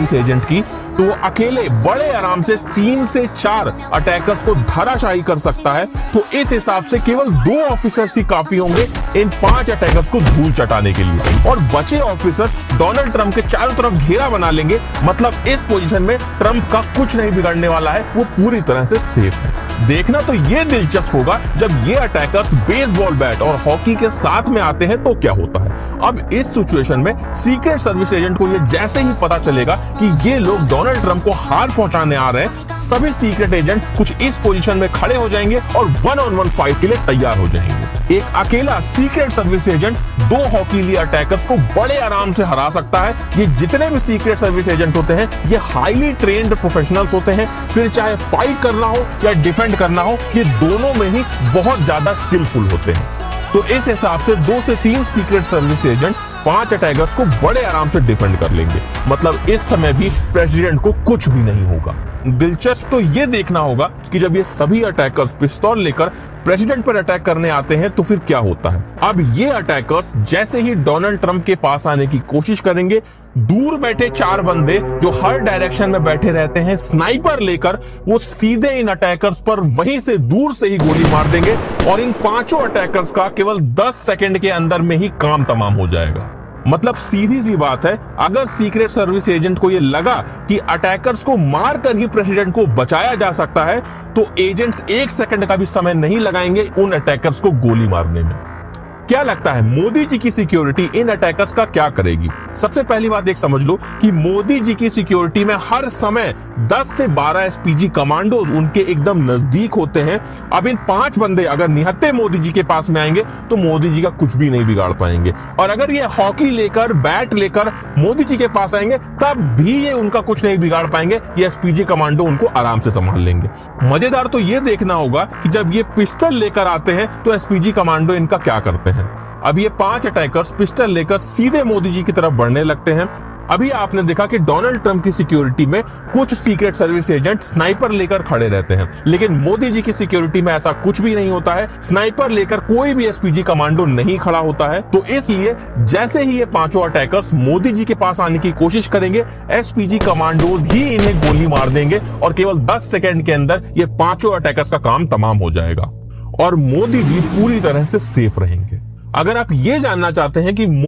Service agent की, तो वो अकेले बड़े आराम से 3 से 4 अटैकर्स को धराशायी कर सकता है। तो इस हिसाब से केवल 2 ऑफिसर्स ही काफी होंगे इन 5 अटैकर्स को धूल चटाने के लिए, और बचे ऑफिसर्स डोनाल्ड ट्रंप के चारों तरफ घेरा बना लेंगे। मतलब इस पोजीशन में ट्रंप का कुछ नहीं बिगड़ने वाला है, वो पूरी तरह से सेफ है। देखना तो ये दिलचस्प होगा जब ये अटैकर्स बेसबॉल बैट और हॉकी के साथ में आते हैं तो क्या होता है। अब इस सिचुएशन में सीक्रेट सर्विस एजेंट को ये जैसे ही पता चलेगा कि ये लोग डोनाल्ड ट्रंप को हार पहुंचाने आ रहे हैं, सभी सीक्रेट एजेंट कुछ इस पोजीशन में खड़े हो जाएंगे और 1-on-1 फाइट के लिए तैयार हो जाएंगे। एक अकेला secret service agent 2 hockey attackers को बड़े आराम से हरा सकता है। ये जितने भी सीक्रेट सर्विस एजेंट होते हैं ये हाईली ट्रेन्ड प्रोफेशनल्स होते हैं, फिर चाहे फाइट करना हो या डिफेंड करना हो, ये दोनों में ही बहुत ज्यादा स्किलफुल होते हैं। तो इस हिसाब से 2 से 3 सीक्रेट सर्विस एजेंट 5 अटैकर्स को बड़े आराम से डिफेंड कर लेंगे। मतलब इस समय भी प्रेसिडेंट को कुछ भी नहीं होगा। दिलचस्प तो ये देखना होगा कि जब ये सभी अटैकर्स पिस्तौल लेकर प्रेसिडेंट पर अटैक करने आते हैं तो फिर क्या होता है। अब ये अटैकर्स जैसे ही डोनाल्ड ट्रंप के पास आने की कोशिश करेंगे, दूर बैठे 4 बंदे जो हर डायरेक्शन में बैठे रहते हैं स्नाइपर लेकर, वो सीधे इन अटैकर्स पर वहीं से दूर से ही गोली मार देंगे और इन 5 अटैकर्स का केवल 10 सेकंड के अंदर में ही काम तमाम हो जाएगा। मतलब सीधी सी बात है, अगर सीक्रेट सर्विस एजेंट को यह लगा कि अटैकर्स को मारकर ही प्रेसिडेंट को बचाया जा सकता है, तो एजेंट्स 1 सेकंड का भी समय नहीं लगाएंगे उन अटैकर्स को गोली मारने में। क्या लगता है मोदी जी की सिक्योरिटी इन अटैकर्स का क्या करेगी? सबसे पहली बात एक समझ लो कि मोदी जी की सिक्योरिटी में हर समय 10 से 12 एसपीजी कमांडोज उनके एकदम नजदीक होते हैं। अब इन 5 बंदे अगर निहत्थे मोदी जी के पास में आएंगे तो मोदी जी का कुछ भी नहीं बिगाड़ पाएंगे, और अगर ये हॉकी लेकर बैट लेकर मोदी जी के पास आएंगे तब भी ये उनका कुछ नहीं बिगाड़ पाएंगे। ये एसपीजी कमांडो उनको आराम से संभाल लेंगे। मजेदार तो ये देखना होगा कि जब ये पिस्टल लेकर आते हैं तो एसपीजी कमांडो इनका क्या करते हैं। अब ये 5 अटैकर्स पिस्टल लेकर सीधे मोदी जी की तरफ बढ़ने लगते हैं। अभी आपने देखा कि डोनाल्ड ट्रंप की सिक्योरिटी में कुछ सीक्रेट सर्विस एजेंट स्नाइपर लेकर खड़े रहते हैं, लेकिन मोदी जी की सिक्योरिटी में ऐसा कुछ भी नहीं होता है। स्नाइपर लेकर कोई भी एसपीजी कमांडो नहीं खड़ा होता है। तो इसलिए जैसे ही ये 5 अटैकर्स मोदी जी के पास आने की कोशिश करेंगे, एसपीजी कमांडोज ही इन्हें गोली मार देंगे और केवल 10 सेकंड के अंदर ये 5 अटैकर्स का काम तमाम हो जाएगा और मोदी जी पूरी तरह से सेफ रहेंगे। अगर आप ये जानना चाहते हैं कि